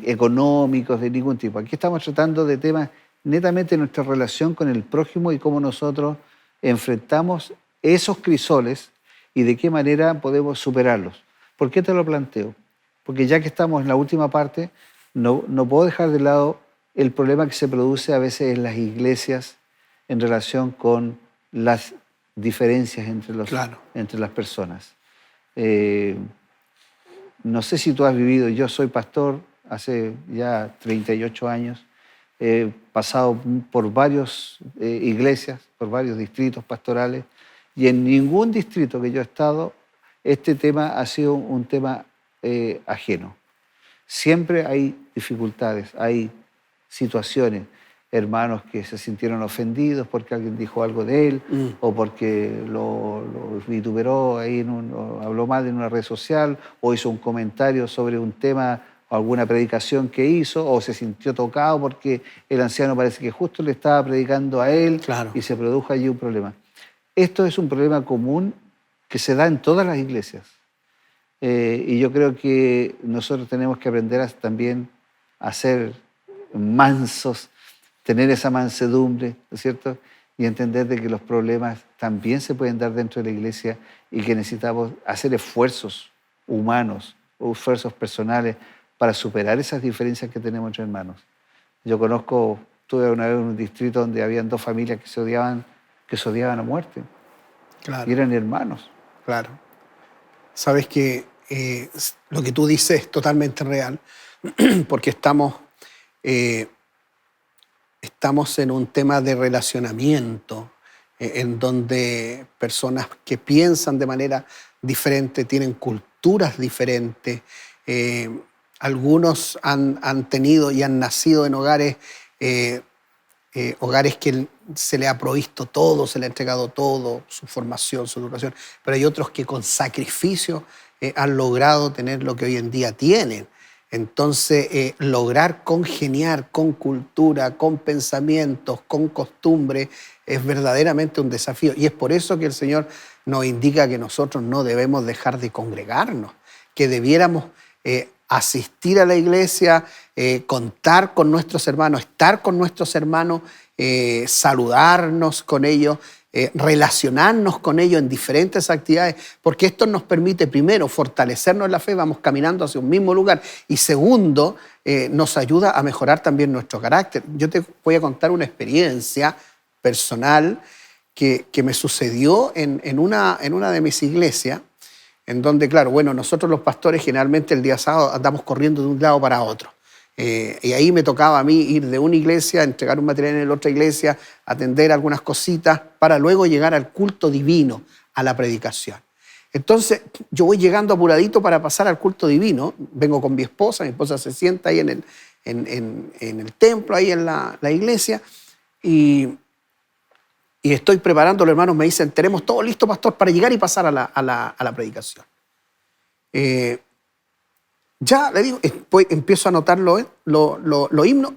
económicos de ningún tipo. Aquí estamos tratando de temas netamente de nuestra relación con el prójimo y cómo nosotros enfrentamos esos crisoles y de qué manera podemos superarlos. ¿Por qué te lo planteo? Porque ya que estamos en la última parte, no puedo dejar de lado el problema que se produce a veces en las iglesias en relación con las diferencias entre las personas. No sé si tú has vivido, yo soy pastor hace ya 38 años, he pasado por varias iglesias, por varios distritos pastorales, y en ningún distrito que yo he estado, este tema ha sido un tema ajeno. Siempre hay dificultades, hay situaciones, hermanos que se sintieron ofendidos porque alguien dijo algo de él o porque lo vituperó ahí, habló mal en una red social o hizo un comentario sobre un tema o alguna predicación que hizo o se sintió tocado porque el anciano parece que justo le estaba predicando a él. Claro. Y se produjo allí un problema. Esto es un problema común que se da en todas las iglesias. Y yo creo que nosotros tenemos que aprender también a ser mansos, tener esa mansedumbre, ¿no es cierto? Y entender de que los problemas también se pueden dar dentro de la iglesia y que necesitamos hacer esfuerzos humanos o esfuerzos personales para superar esas diferencias que tenemos entre hermanos. Yo estuve una vez en un distrito donde habían dos familias que se odiaban a muerte. Claro. Y eran hermanos. Claro. Sabes que lo que tú dices es totalmente real, porque estamos en un tema de relacionamiento, en donde personas que piensan de manera diferente, tienen culturas diferentes, algunos han tenido y han nacido en hogares que se le ha provisto todo, se le ha entregado todo, su formación, su educación, pero hay otros que con sacrificio han logrado tener lo que hoy en día tienen. Entonces, lograr congeniar con cultura, con pensamientos, con costumbres, es verdaderamente un desafío. Y es por eso que el Señor nos indica que nosotros no debemos dejar de congregarnos, que debiéramos asistir a la iglesia, contar con nuestros hermanos, estar con nuestros hermanos, saludarnos con ellos, relacionarnos con ellos en diferentes actividades, porque esto nos permite, primero, fortalecernos en la fe, vamos caminando hacia un mismo lugar, y segundo, nos ayuda a mejorar también nuestro carácter. Yo te voy a contar una experiencia personal que me sucedió en una de mis iglesias, en donde, claro, bueno, nosotros los pastores generalmente el día sábado andamos corriendo de un lado para otro. Y ahí me tocaba a mí ir de una iglesia, entregar un material en la otra iglesia, atender algunas cositas, para luego llegar al culto divino, a la predicación. Entonces, yo voy llegando apuradito para pasar al culto divino. Vengo con mi esposa se sienta ahí en el templo, ahí en la iglesia, y estoy preparando, los hermanos me dicen, tenemos todo listo, pastor, para llegar y pasar a la predicación. Ya le digo, empiezo a anotar los himnos,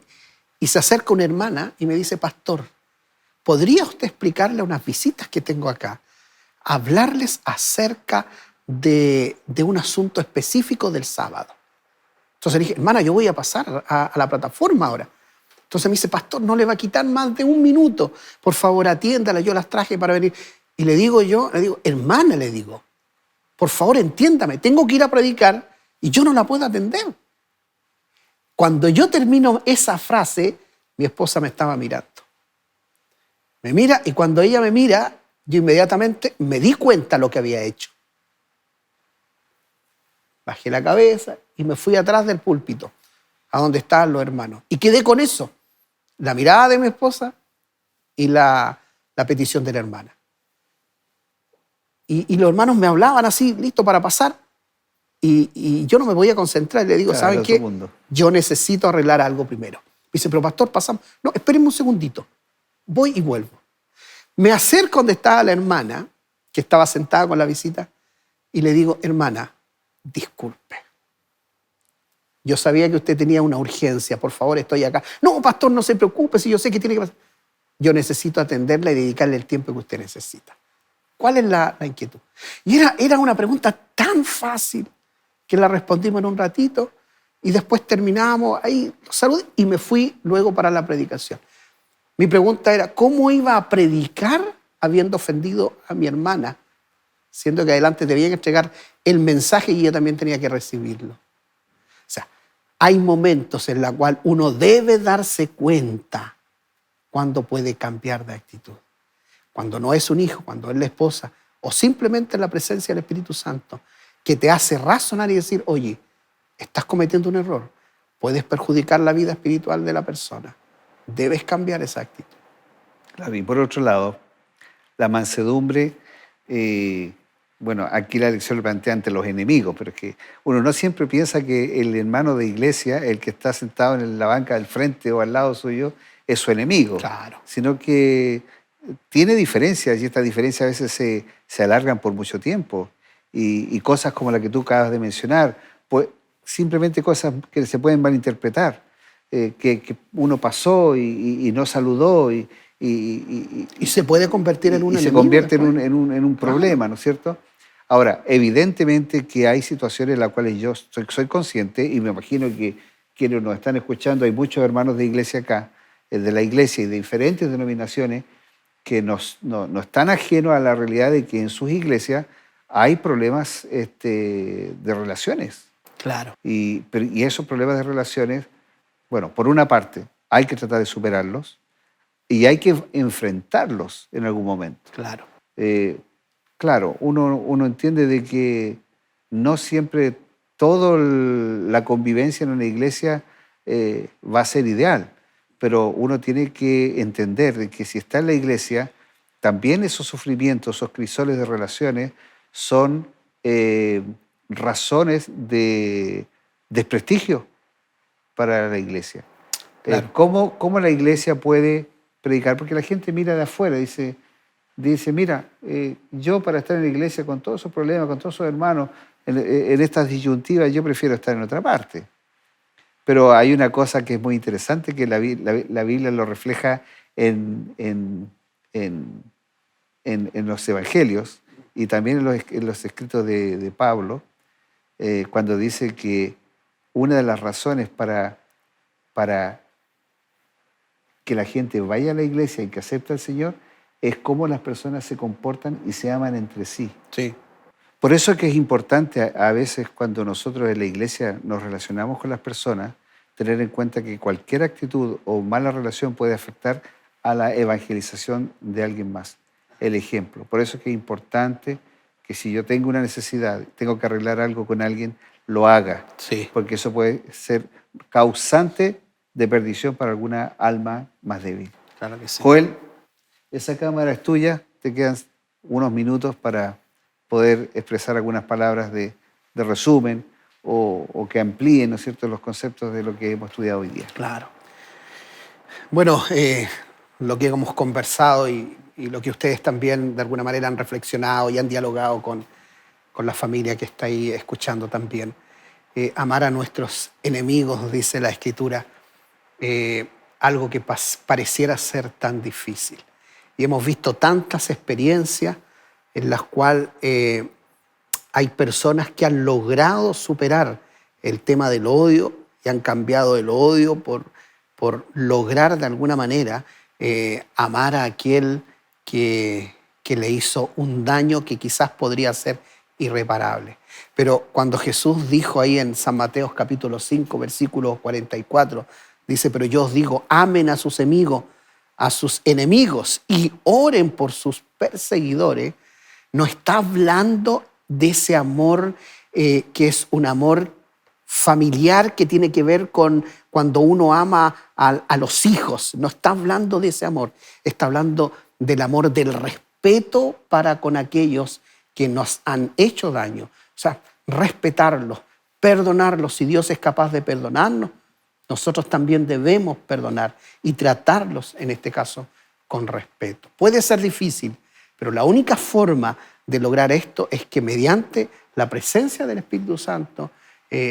y se acerca una hermana y me dice, pastor, ¿podría usted explicarle a unas visitas que tengo acá, hablarles acerca de un asunto específico del sábado? Entonces le dije, hermana, yo voy a pasar a la plataforma ahora. Entonces me dice, pastor, no le va a quitar más de un minuto. Por favor, atiéndala, yo las traje para venir. Y le digo, hermana, le digo, por favor, entiéndame, tengo que ir a predicar y yo no la puedo atender. Cuando yo termino esa frase, mi esposa me estaba mirando. Me mira, y cuando ella me mira, yo inmediatamente me di cuenta de lo que había hecho. Bajé la cabeza y me fui atrás del púlpito, a donde estaban los hermanos. Y quedé con eso, la mirada de mi esposa y la petición de la hermana. Y los hermanos me hablaban así, listo para pasar, y yo no me podía concentrar. Le digo, Claro, ¿saben qué? Yo necesito arreglar algo primero. Me dice, pero pastor, pasamos. No, espérenme un segundito. Voy y vuelvo. Me acerco donde estaba la hermana, que estaba sentada con la visita, y le digo, hermana, disculpe. Yo sabía que usted tenía una urgencia, por favor, estoy acá. No, pastor, no se preocupe, si yo sé que tiene que pasar. Yo necesito atenderla y dedicarle el tiempo que usted necesita. ¿Cuál es la inquietud? Y era una pregunta tan fácil que la respondimos en un ratito y después terminamos ahí, saludé y me fui luego para la predicación. Mi pregunta era, ¿cómo iba a predicar habiendo ofendido a mi hermana? Siendo que adelante debían entregar el mensaje y ella también tenía que recibirlo. O sea, hay momentos en los cuales uno debe darse cuenta cuando puede cambiar de actitud. Cuando no es un hijo, cuando es la esposa, o simplemente la presencia del Espíritu Santo, que te hace razonar y decir, oye, estás cometiendo un error, puedes perjudicar la vida espiritual de la persona, debes cambiar esa actitud. Claro, y por otro lado, la mansedumbre, bueno, aquí la lección lo plantea ante los enemigos, pero es que uno no siempre piensa que el hermano de iglesia, el que está sentado en la banca del frente o al lado suyo, es su enemigo, Claro. sino que tiene diferencias y estas diferencias a veces se alargan por mucho tiempo y cosas como la que tú acabas de mencionar, pues simplemente cosas que se pueden malinterpretar, que uno pasó y no saludó y se puede convertir en un y se enemigo convierte después. en un problema, ¿no es cierto? Ahora, evidentemente que hay situaciones en las cuales yo soy consciente y me imagino que quienes nos están escuchando, hay muchos hermanos de iglesia acá, de la iglesia y de diferentes denominaciones, que no están ajenos a la realidad de que en sus iglesias hay problemas de relaciones. Claro. Y esos problemas de relaciones, bueno, por una parte, hay que tratar de superarlos y hay que enfrentarlos en algún momento. Claro. Claro, uno entiende de que no siempre toda la convivencia en una iglesia va a ser ideal, pero uno tiene que entender de que si está en la iglesia, también esos sufrimientos, esos crisoles de relaciones son razones de desprestigio para la iglesia. Claro. ¿Cómo la iglesia puede predicar? Porque la gente mira de afuera, dice mira, yo para estar en la iglesia con todos esos problemas, con todos esos hermanos, en estas disyuntivas, yo prefiero estar en otra parte. Pero hay una cosa que es muy interesante, que la Biblia lo refleja en los evangelios y también en los escritos de Pablo, cuando dice que una de las razones para que la gente vaya a la iglesia y que acepte al Señor es cómo las personas se comportan y se aman entre sí. Sí. Por eso es que es importante a veces cuando nosotros en la iglesia nos relacionamos con las personas, tener en cuenta que cualquier actitud o mala relación puede afectar a la evangelización de alguien más. El ejemplo. Por eso es que es importante que si yo tengo una necesidad, tengo que arreglar algo con alguien, lo haga. Sí. Porque eso puede ser causante de perdición para alguna alma más débil. Claro que sí. Joel, esa cámara es tuya, te quedan unos minutos para poder expresar algunas palabras de resumen o que amplíen, ¿no es cierto?, los conceptos de lo que hemos estudiado hoy día. Claro. Bueno, lo que hemos conversado y lo que ustedes también de alguna manera han reflexionado y han dialogado con la familia que está ahí escuchando también. Amar a nuestros enemigos, dice la Escritura, algo que pareciera ser tan difícil. Y hemos visto tantas experiencias en las cuales hay personas que han logrado superar el tema del odio y han cambiado el odio por lograr de alguna manera amar a aquel que le hizo un daño que quizás podría ser irreparable. Pero cuando Jesús dijo ahí en San Mateo capítulo 5, versículo 44, dice, pero yo os digo, amen a sus enemigos y oren por sus perseguidores, no está hablando de ese amor que es un amor familiar que tiene que ver con cuando uno ama a los hijos. No está hablando de ese amor, está hablando del amor del respeto para con aquellos que nos han hecho daño. O sea, respetarlos, perdonarlos. Si Dios es capaz de perdonarnos, nosotros también debemos perdonar y tratarlos, en este caso, con respeto. Puede ser difícil, pero la única forma de lograr esto es que mediante la presencia del Espíritu Santo,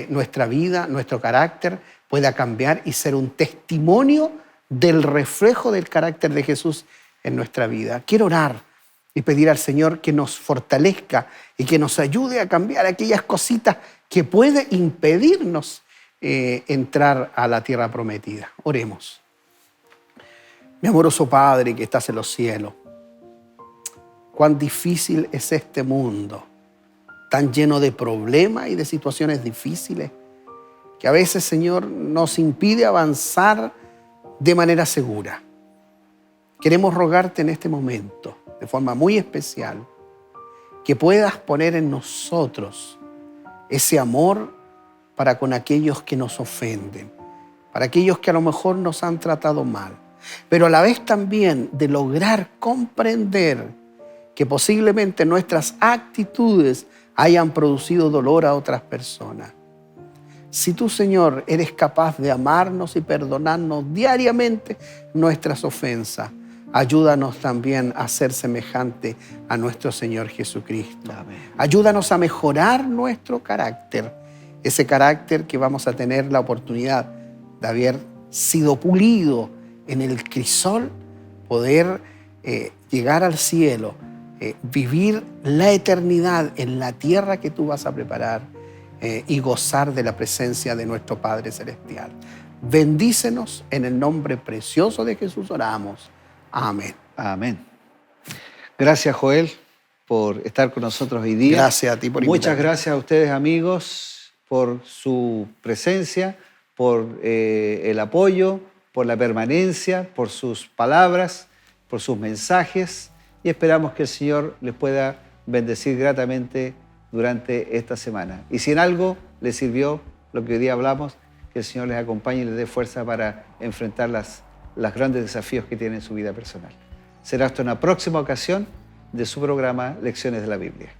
nuestra vida, nuestro carácter pueda cambiar y ser un testimonio del reflejo del carácter de Jesús en nuestra vida. Quiero orar y pedir al Señor que nos fortalezca y que nos ayude a cambiar aquellas cositas que puede impedirnos entrar a la tierra prometida. Oremos. Mi amoroso Padre que estás en los cielos, cuán difícil es este mundo, tan lleno de problemas y de situaciones difíciles, que a veces, Señor, nos impide avanzar de manera segura. Queremos rogarte en este momento, de forma muy especial, que puedas poner en nosotros ese amor para con aquellos que nos ofenden, para aquellos que a lo mejor nos han tratado mal, pero a la vez también de lograr comprender que posiblemente nuestras actitudes hayan producido dolor a otras personas. Si tú, Señor, eres capaz de amarnos y perdonarnos diariamente nuestras ofensas, ayúdanos también a ser semejante a nuestro Señor Jesucristo. Amén. Ayúdanos a mejorar nuestro carácter, ese carácter que vamos a tener la oportunidad de haber sido pulido en el crisol, poder llegar al cielo, vivir la eternidad en la tierra que tú vas a preparar y gozar de la presencia de nuestro Padre Celestial. Bendícenos en el nombre precioso de Jesús oramos. Amén. Amén. Gracias, Joel, por estar con nosotros hoy día. Gracias a ti por invitarme. Muchas gracias a ustedes, amigos, por su presencia, por el apoyo, por la permanencia, por sus palabras, por sus mensajes, y esperamos que el Señor les pueda bendecir gratamente durante esta semana. Y si en algo les sirvió lo que hoy día hablamos, que el Señor les acompañe y les dé fuerza para enfrentar los grandes desafíos que tienen en su vida personal. Será hasta una próxima ocasión de su programa Lecciones de la Biblia.